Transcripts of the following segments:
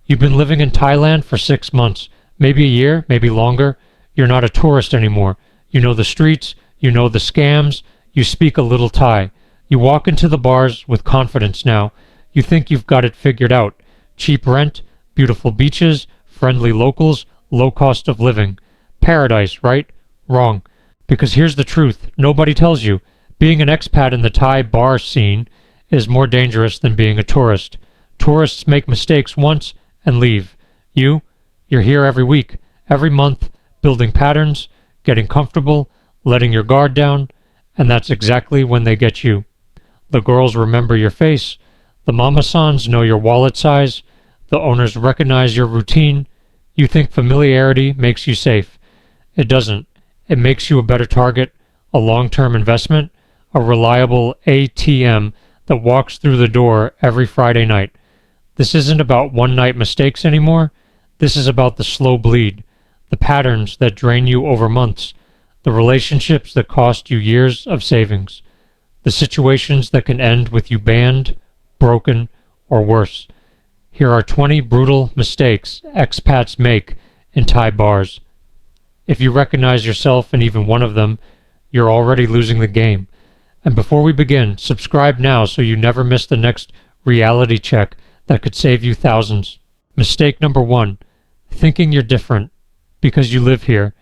You've been living in Thailand for 6 months, maybe a year, maybe longer. You're not a tourist anymore. You know the streets, you know the scams, you speak a little Thai. You walk into the bars with confidence now. You think you've got it figured out. Cheap rent, beautiful beaches, friendly locals, low cost of living. Paradise, right? Wrong. Because here's the truth, nobody tells you. Being an expat in the Thai bar scene is more dangerous than being a tourist. Tourists make mistakes once and leave. You're here every week, every month, building patterns, getting comfortable, letting your guard down, and that's exactly when they get you. The girls remember your face, the mama-sans know your wallet size, the owners recognize your routine. You think familiarity makes you safe. It doesn't. It makes you a better target, a long-term investment, a reliable ATM that walks through the door every Friday night. This isn't about one-night mistakes anymore. This is about the slow bleed, the patterns that drain you over months, the relationships that cost you years of savings, the situations that can end with you banned, broken, or worse. Here are 20 brutal mistakes expats make in Thai bars. If you recognize yourself in even one of them, you're already losing the game. And before we begin, subscribe now so you never miss the next reality check that could save you thousands. Mistake number 1, thinking you're different because you live here.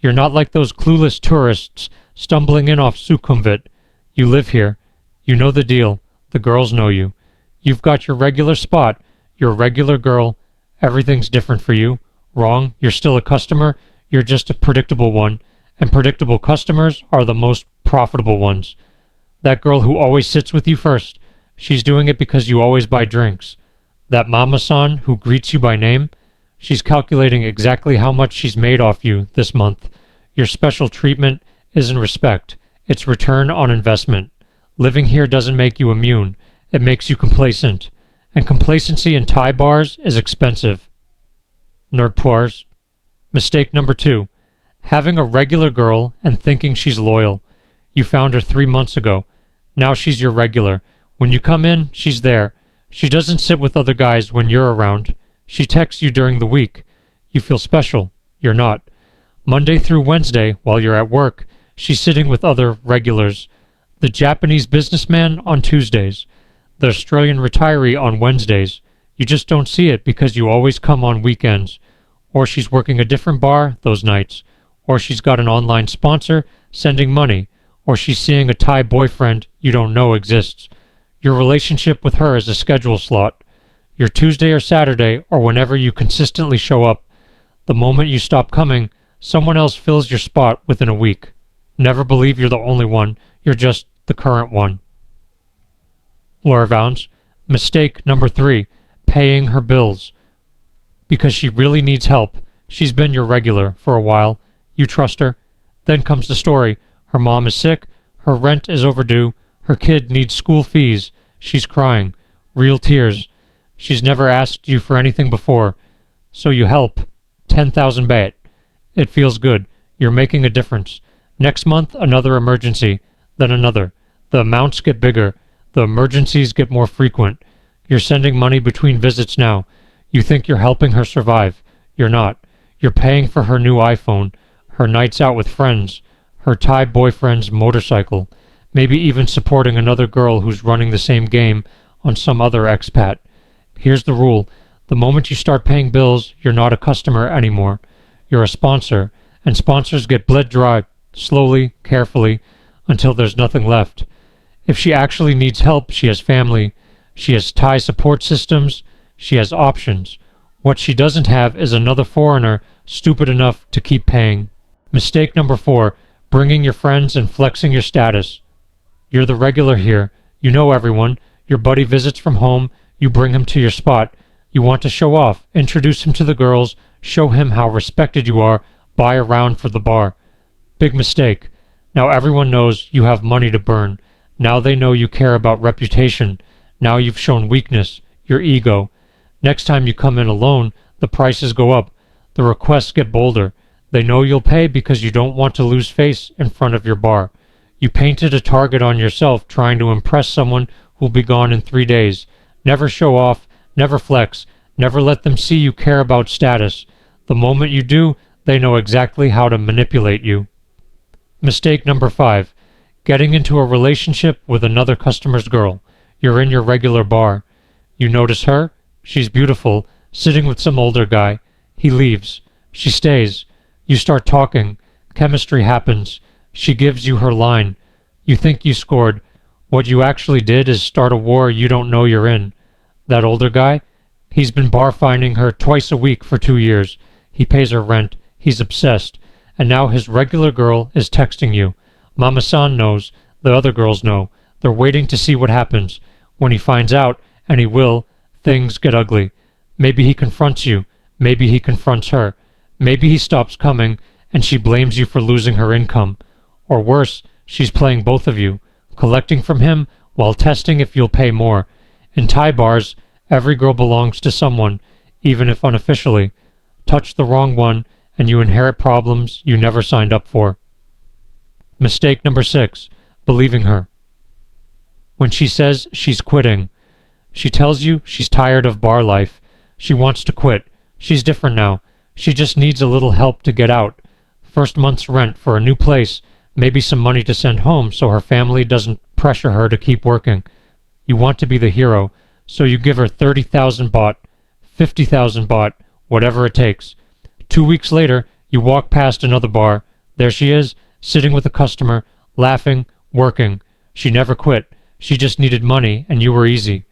You're not like those clueless tourists stumbling in off Sukhumvit. You live here. You know the deal. The girls know you. You've got your regular spot. You're a regular girl. Everything's different for you. Wrong. You're still a customer. You're just a predictable one. And predictable customers are the most profitable ones. That girl who always sits with you first. She's doing it because you always buy drinks. That mama-san who greets you by name. She's calculating exactly how much she's made off you this month. Your special treatment isn't respect. It's return on investment. Living here doesn't make you immune. It makes you complacent. And complacency in Thai bars is expensive. Nerdpours. Mistake number 2. Having a regular girl and thinking she's loyal. You found her 3 months ago. Now she's your regular. When you come in, she's there. She doesn't sit with other guys when you're around. She texts you during the week. You feel special. You're not. Monday through Wednesday, while you're at work, she's sitting with other regulars. The Japanese businessman on Tuesdays. The Australian retiree on Wednesdays. You just don't see it because you always come on weekends. Or she's working a different bar those nights. Or she's got an online sponsor sending money. Or she's seeing a Thai boyfriend you don't know exists. Your relationship with her is a schedule slot. Your Tuesday or Saturday or whenever you consistently show up. The moment you stop coming, someone else fills your spot within a week. Never believe you're the only one. You're just the current one. Laura Vowns. Mistake number 3. Paying her bills. Because she really needs help. She's been your regular for a while. You trust her. Then comes the story. Her mom is sick. Her rent is overdue. Her kid needs school fees. She's crying. Real tears. She's never asked you for anything before. So you help. 10,000 baht. It feels good. You're making a difference. Next month, another emergency. Then another. The amounts get bigger. The emergencies get more frequent. You're sending money between visits now. You think you're helping her survive. You're not. You're paying for her new iPhone, her nights out with friends, her Thai boyfriend's motorcycle, maybe even supporting another girl who's running the same game on some other expat. Here's the rule. The moment you start paying bills, you're not a customer anymore. You're a sponsor, and sponsors get bled dry, slowly, carefully, until there's nothing left. If she actually needs help, she has family. She has Thai support systems. She has options. What she doesn't have is another foreigner stupid enough to keep paying. Mistake number 4. Bringing your friends and flexing your status. You're the regular here. You know everyone. Your buddy visits from home. You bring him to your spot. You want to show off. Introduce him to the girls. Show him how respected you are. Buy a round for the bar. Big mistake. Now everyone knows you have money to burn. Now they know you care about reputation. Now you've shown weakness, your ego. Next time you come in alone, the prices go up. The requests get bolder. They know you'll pay because you don't want to lose face in front of your bar. You painted a target on yourself trying to impress someone who'll be gone in 3 days. Never show off, never flex, Never let them see you care about status. The moment you do, they know exactly how to manipulate you. Mistake number 5. Getting into a relationship with another customer's girl. You're in your regular bar. You notice her. She's beautiful, sitting with some older guy. He leaves. She stays. You start talking. Chemistry happens. She gives you her line. You think you scored. What you actually did is start a war you don't know you're in. That older guy? He's been bar finding her twice a week for 2 years. He pays her rent. He's obsessed. And now his regular girl is texting you. Mama-san knows. The other girls know. They're waiting to see what happens. When he finds out, and he will, things get ugly. Maybe he confronts you. Maybe he confronts her. Maybe he stops coming, and she blames you for losing her income. Or worse, she's playing both of you, collecting from him while testing if you'll pay more. In Thai bars, every girl belongs to someone, even if unofficially. Touch the wrong one, and you inherit problems you never signed up for. Mistake number 6. Believing her. When she says she's quitting, she tells you she's tired of bar life. She wants to quit. She's different now. She just needs a little help to get out. First month's rent for a new place, maybe some money to send home so her family doesn't pressure her to keep working. You want to be the hero, so you give her 30,000 baht, 50,000 baht, whatever it takes. 2 weeks later, you walk past another bar. There she is, sitting with a customer, laughing, working. She never quit. She just needed money, and you were easy.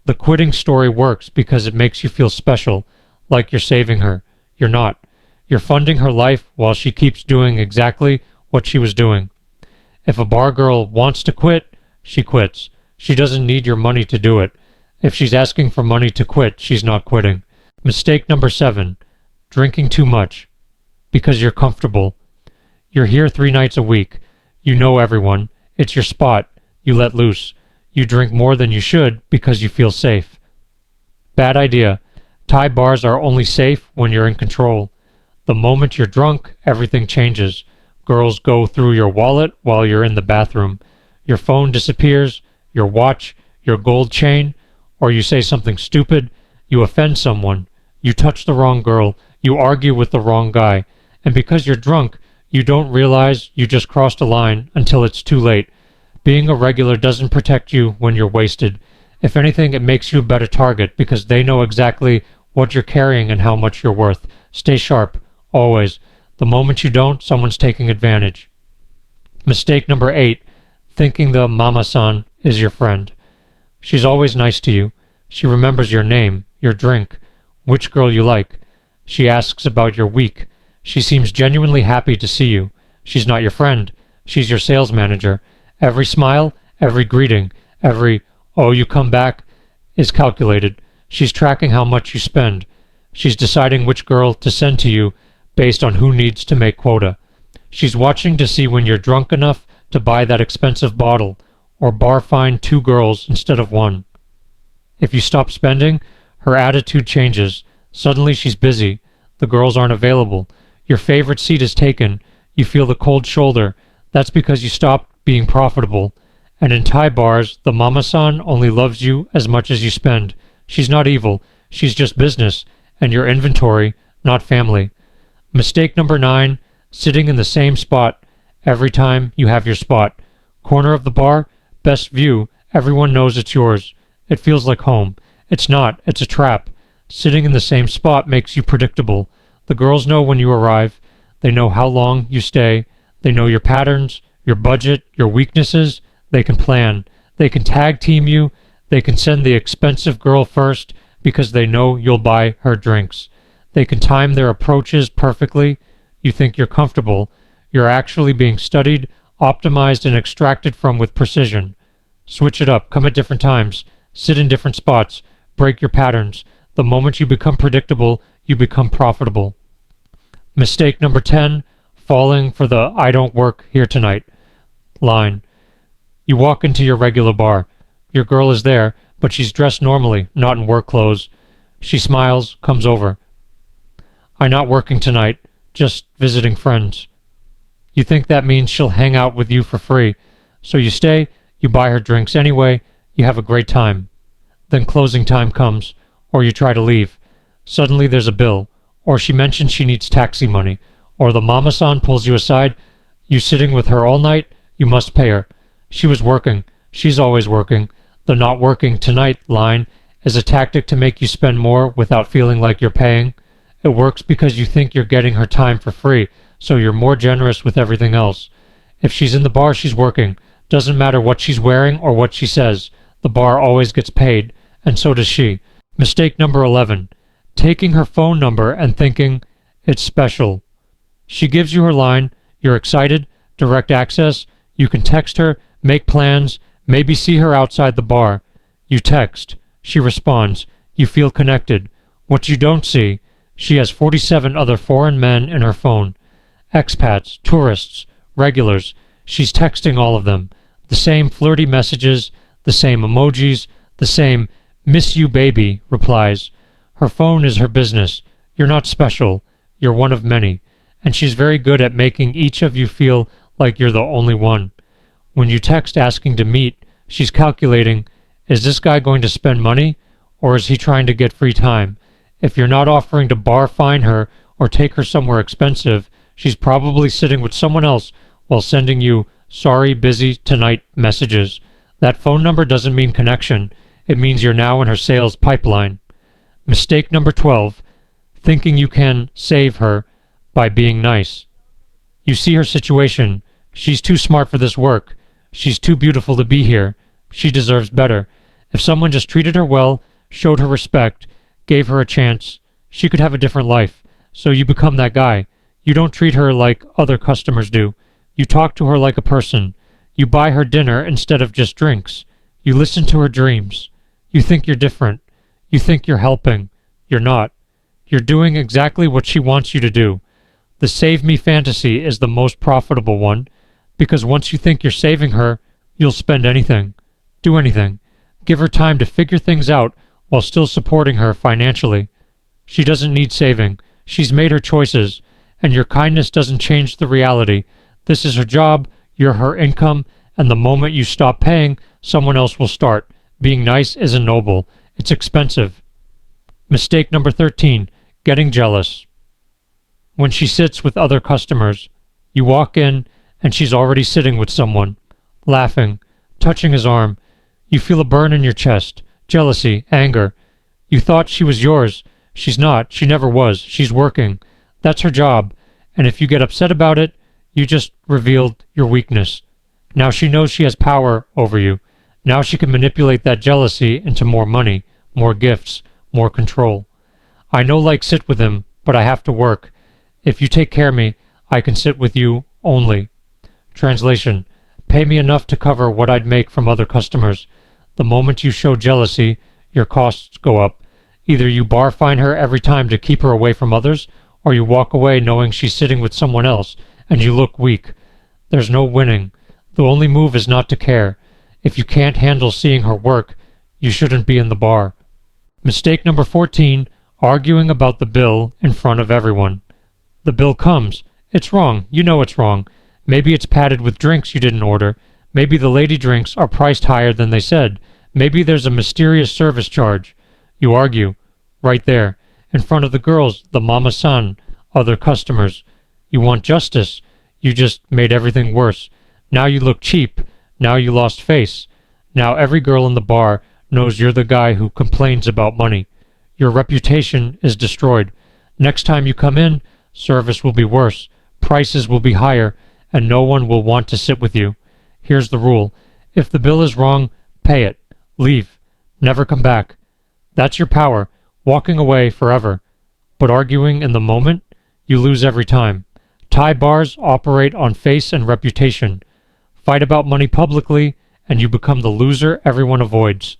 The quitting story works because it makes you feel special, like you're saving her. You're not. You're funding her life while she keeps doing exactly what she was doing. If a bar girl wants to quit, she quits. She doesn't need your money to do it. If she's asking for money to quit, she's not quitting. Mistake number 7. Drinking too much. Because you're comfortable. You're here 3 nights a week. You know everyone. It's your spot. You let loose. You drink more than you should because you feel safe. Bad idea. Thai bars are only safe when you're in control. The moment you're drunk, everything changes. Girls go through your wallet while you're in the bathroom. Your phone disappears, your watch, your gold chain, or you say something stupid, you offend someone, you touch the wrong girl, you argue with the wrong guy, and because you're drunk, you don't realize you just crossed a line until it's too late. Being a regular doesn't protect you when you're wasted. If anything, it makes you a better target because they know exactly what you're carrying and how much you're worth. Stay sharp, always. The moment you don't, someone's taking advantage. Mistake number 8. Thinking the mama-san is your friend. She's always nice to you. She remembers your name, your drink, which girl you like. She asks about your week. She seems genuinely happy to see you. She's not your friend. She's your sales manager. Every smile, every greeting, every, "oh, you come back," is calculated. She's tracking how much you spend. She's deciding which girl to send to you based on who needs to make quota. She's watching to see when you're drunk enough to buy that expensive bottle, or bar fine 2 girls instead of 1. If you stop spending, her attitude changes. Suddenly she's busy. The girls aren't available. Your favorite seat is taken. You feel the cold shoulder. That's because you stopped being profitable. And in Thai bars, the mama-san only loves you as much as you spend. She's not evil. She's just business, and your inventory, not family. Mistake number 9, sitting in the same spot every time you have your spot. Corner of the bar, best view, everyone knows it's yours. It feels like home. It's not, it's a trap. Sitting in the same spot makes you predictable. The girls know when you arrive. They know how long you stay. They know your patterns, your budget, your weaknesses. They can plan. They can tag team you. They can send the expensive girl first because they know you'll buy her drinks. They can time their approaches perfectly. You think you're comfortable. You're actually being studied, optimized, and extracted from with precision. Switch it up. Come at different times. Sit in different spots. Break your patterns. The moment you become predictable, you become profitable. Mistake number 10, falling for the "I don't work here tonight" line. You walk into your regular bar. Your girl is there, but she's dressed normally, not in work clothes. She smiles, comes over. "I'm not working tonight, just visiting friends." You think that means she'll hang out with you for free. So you stay, you buy her drinks anyway, you have a great time. Then closing time comes, or you try to leave. Suddenly there's a bill, or she mentions she needs taxi money, or the mama-san pulls you aside. You sitting with her all night, you must pay her. She was working. She's always working. The not working tonight line is a tactic to make you spend more without feeling like you're paying. It works because you think you're getting her time for free, so you're more generous with everything else. If she's in the bar, she's working. Doesn't matter what she's wearing or what she says. The bar always gets paid, and so does she. Mistake number 11. Taking her phone number and thinking it's special. She gives you her line, you're excited, direct access, you can text her, make plans, maybe see her outside the bar. You text, she responds, you feel connected. What you don't see, she has 47 other foreign men in her phone. Expats, tourists, regulars, she's texting all of them. The same flirty messages, the same emojis, the same "miss you baby" replies. Her phone is her business. You're not special. You're one of many. And she's very good at making each of you feel like you're the only one. When you text asking to meet, she's calculating, is this guy going to spend money, or is he trying to get free time? If you're not offering to bar fine her or take her somewhere expensive, she's probably sitting with someone else while sending you "sorry, busy tonight" messages. That phone number doesn't mean connection. It means you're now in her sales pipeline. Mistake number 12. Thinking you can save her by being nice. You see her situation. She's too smart for this work. She's too beautiful to be here. She deserves better. If someone just treated her well, showed her respect, gave her a chance, she could have a different life. So you become that guy. You don't treat her like other customers do. You talk to her like a person. You buy her dinner instead of just drinks. You listen to her dreams. You think you're different. You think you're helping. You're not. You're doing exactly what she wants you to do. The save me fantasy is the most profitable one, because once you think you're saving her, you'll spend anything. Do anything. Give her time to figure things out while still supporting her financially. She doesn't need saving. She's made her choices, and your kindness doesn't change the reality. This is her job, you're her income, and the moment you stop paying, someone else will start. Being nice isn't noble. It's expensive. Mistake number 13. Getting jealous. When she sits with other customers, you walk in and she's already sitting with someone, laughing, touching his arm. You feel a burn in your chest, jealousy, anger. You thought she was yours. She's not. She never was. She's working. That's her job. And if you get upset about it, you just revealed your weakness. Now she knows she has power over you. Now she can manipulate that jealousy into more money, more gifts, more control. I know like sit with him, but I have to work. If you take care of me, I can sit with you only. Translation: pay me enough to cover what I'd make from other customers. The moment you show jealousy, your costs go up. Either you bar fine her every time to keep her away from others, or you walk away knowing she's sitting with someone else, and you look weak. There's no winning. The only move is not to care. If you can't handle seeing her work, you shouldn't be in the bar. Mistake number 14. Arguing about the bill in front of everyone. The bill comes. It's wrong. You know it's wrong. Maybe it's padded with drinks you didn't order. Maybe the lady drinks are priced higher than they said. Maybe there's a mysterious service charge. You argue. Right there. In front of the girls, the mama-san, other customers. You want justice. You just made everything worse. Now you look cheap. Now you lost face. Now every girl in the bar knows you're the guy who complains about money. Your reputation is destroyed. Next time you come in, service will be worse, prices will be higher, and no one will want to sit with you. Here's the rule. If the bill is wrong, pay it. Leave. Never come back. That's your power, walking away forever. But arguing in the moment, you lose every time. Thai bars operate on face and reputation. Fight about money publicly, and you become the loser everyone avoids.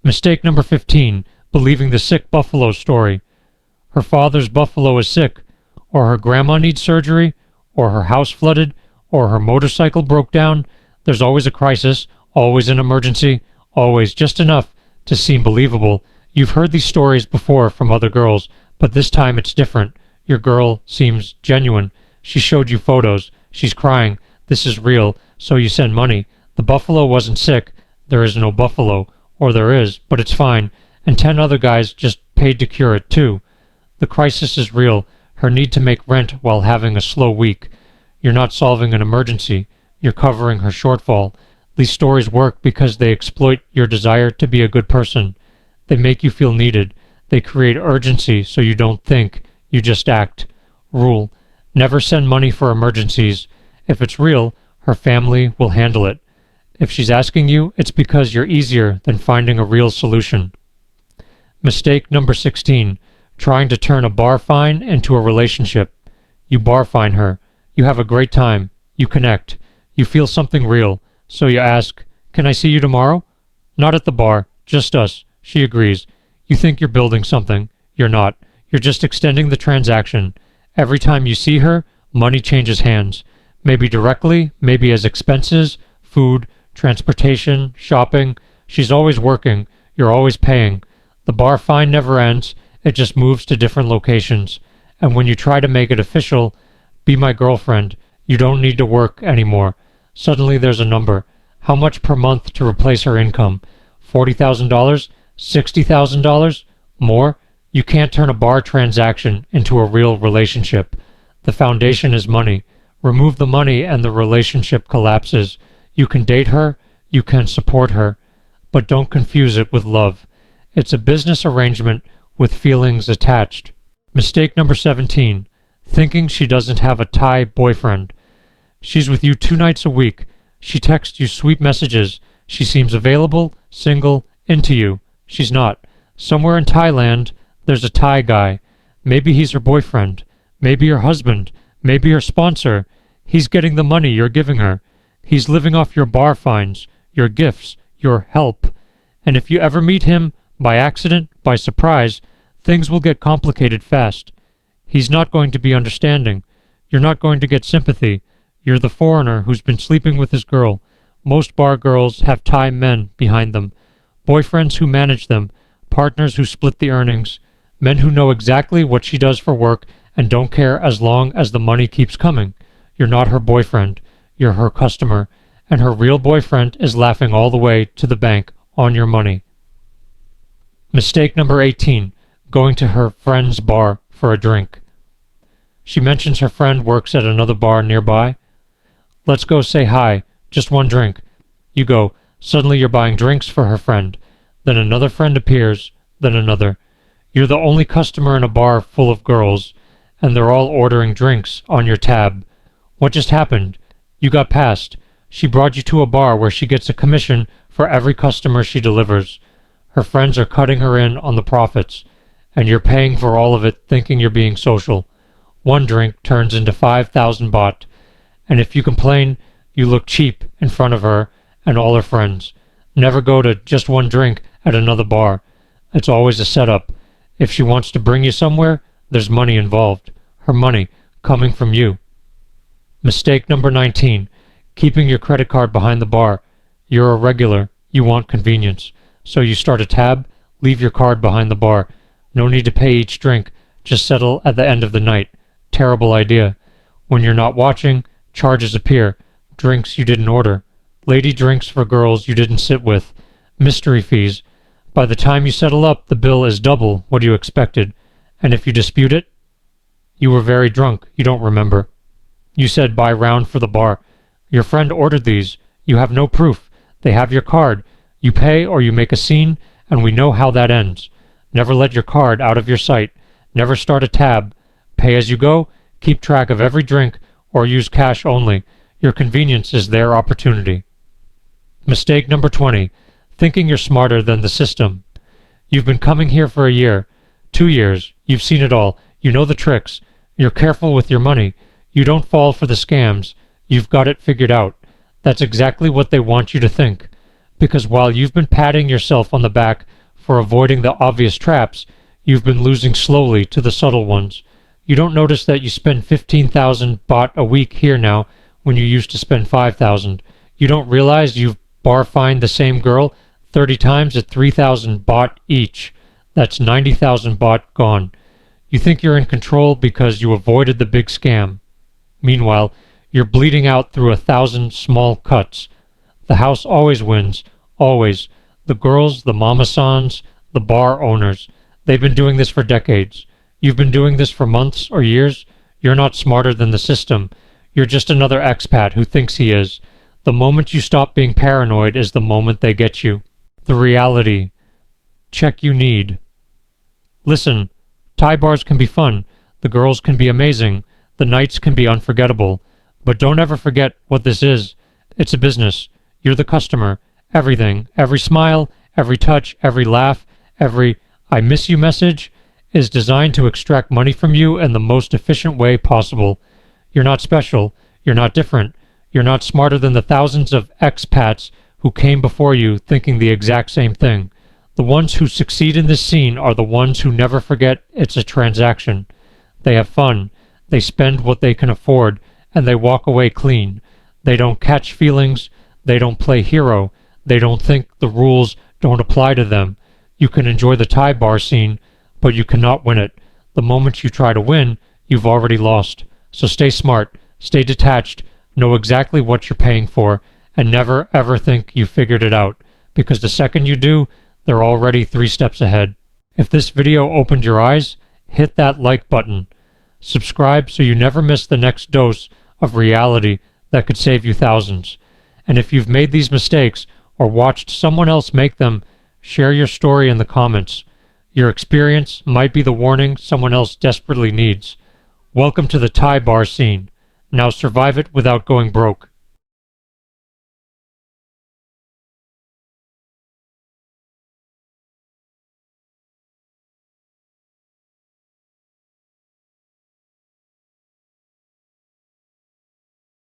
Mistake number 15. Believing the sick buffalo story. Her father's buffalo is sick, or her grandma needs surgery, or her house flooded, or her motorcycle broke down. There's always a crisis, always an emergency, always just enough to seem believable. You've heard these stories before from other girls, but this time it's different. Your girl seems genuine. She showed you photos. She's crying. This is real, so you send money. The buffalo wasn't sick. There is no buffalo. Or there is, but it's fine. And 10 other guys just paid to cure it too. The crisis is real, her need to make rent while having a slow week. You're not solving an emergency, you're covering her shortfall. These stories work because they exploit your desire to be a good person. They make you feel needed. They create urgency so you don't think, you just act. Rule: never send money for emergencies. If it's real, her family will handle it. If she's asking you, it's because you're easier than finding a real solution. Mistake number 16. Trying to turn a bar fine into a relationship. You bar fine her. You have a great time. You connect. You feel something real. So you ask, "Can I see you tomorrow?" "Not at the bar. Just us." She agrees. You think you're building something. You're not. You're just extending the transaction. Every time you see her, money changes hands. Maybe directly, maybe as expenses, food, transportation, shopping. She's always working. You're always paying. The bar fine never ends. It just moves to different locations. And when you try to make it official, "Be my girlfriend. You don't need to work anymore." Suddenly there's a number. How much per month to replace her income? $40,000? $60,000? More? You can't turn a bar transaction into a real relationship. The foundation is money. Remove the money and the relationship collapses. You can date her, you can support her, but don't confuse it with love. It's a business arrangement with feelings attached. Mistake number 17. Thinking she doesn't have a Thai boyfriend. She's with you 2 nights a week. She texts you sweet messages. She seems available, single, into you. She's not. Somewhere in Thailand, there's a Thai guy. Maybe he's her boyfriend. Maybe your husband. Maybe your sponsor. He's getting the money you're giving her. He's living off your bar fines, your gifts, your help. And if you ever meet him, by accident, by surprise, things will get complicated fast. He's not going to be understanding. You're not going to get sympathy. You're the foreigner who's been sleeping with his girl. Most bar girls have Thai men behind them. Boyfriends who manage them. Partners who split the earnings. Men who know exactly what she does for work and don't care as long as the money keeps coming. You're not her boyfriend. You're her customer. And her real boyfriend is laughing all the way to the bank on your money. Mistake number 18. Going to her friend's bar for a drink. She mentions her friend works at another bar nearby. "Let's go say hi. Just one drink." You go. Suddenly you're buying drinks for her friend. Then another friend appears. Then another. You're the only customer in a bar full of girls, and they're all ordering drinks on your tab. What just happened? You got passed. She brought you to a bar where she gets a commission for every customer she delivers. Her friends are cutting her in on the profits, and you're paying for all of it thinking you're being social. One drink turns into 5,000 baht, and if you complain, you look cheap in front of her and all her friends. Never go to just one drink at another bar. It's always a setup. If she wants to bring you somewhere, there's money involved. Her money coming from you. Mistake number 19. Keeping your credit card behind the bar. You're a regular. You want convenience. So you start a tab, leave your card behind the bar. No need to pay each drink. Just settle at the end of the night. Terrible idea. When you're not watching, charges appear. Drinks you didn't order. Lady drinks for girls you didn't sit with. Mystery fees. By the time you settle up, the bill is double what you expected. And if you dispute it, you were very drunk. You don't remember. You said buy round for the bar. Your friend ordered these. You have no proof. They have your card. You pay or you make a scene, and we know how that ends. Never let your card out of your sight. Never start a tab. Pay as you go. Keep track of every drink, or use cash only. Your convenience is their opportunity. Mistake number 20. Thinking you're smarter than the system. You've been coming here for a year, 2 years. You've seen it all. You know the tricks. You're careful with your money. You don't fall for the scams. You've got it figured out. That's exactly what they want you to think. Because while you've been patting yourself on the back for avoiding the obvious traps, you've been losing slowly to the subtle ones. You don't notice that you spend 15,000 baht a week here now when you used to spend 5,000. You don't realize you've bar fined the same girl 30 times at 3,000 baht each. That's 90,000 baht gone. You think you're in control because you avoided the big scam. Meanwhile, you're bleeding out through 1,000 small cuts. The house always wins, always. The girls, the mama-sans, the bar owners. They've been doing this for decades. You've been doing this for months or years. You're not smarter than the system. You're just another expat who thinks he is. The moment you stop being paranoid is the moment they get you. The reality. Check you need. Listen, Thai bars can be fun. The girls can be amazing. The nights can be unforgettable. But don't ever forget what this is. It's a business. You're the customer. Everything, every smile, every touch, every laugh, every "I miss you" message is designed to extract money from you in the most efficient way possible. You're not special. You're not different. You're not smarter than the thousands of expats who came before you thinking the exact same thing. The ones who succeed in this scene are the ones who never forget it's a transaction. They have fun. They spend what they can afford, and they walk away clean. They don't catch feelings. They don't play hero. They don't think the rules don't apply to them. You can enjoy the Thai bar scene, but you cannot win it. The moment you try to win, you've already lost. So stay smart, stay detached, know exactly what you're paying for, and never ever think you figured it out, because the second you do, they're already 3 steps ahead. If this video opened your eyes, hit that like button. Subscribe so you never miss the next dose of reality that could save you thousands. And if you've made these mistakes or watched someone else make them, share your story in the comments. Your experience might be the warning someone else desperately needs. Welcome to the Thai bar scene. Now survive it without going broke.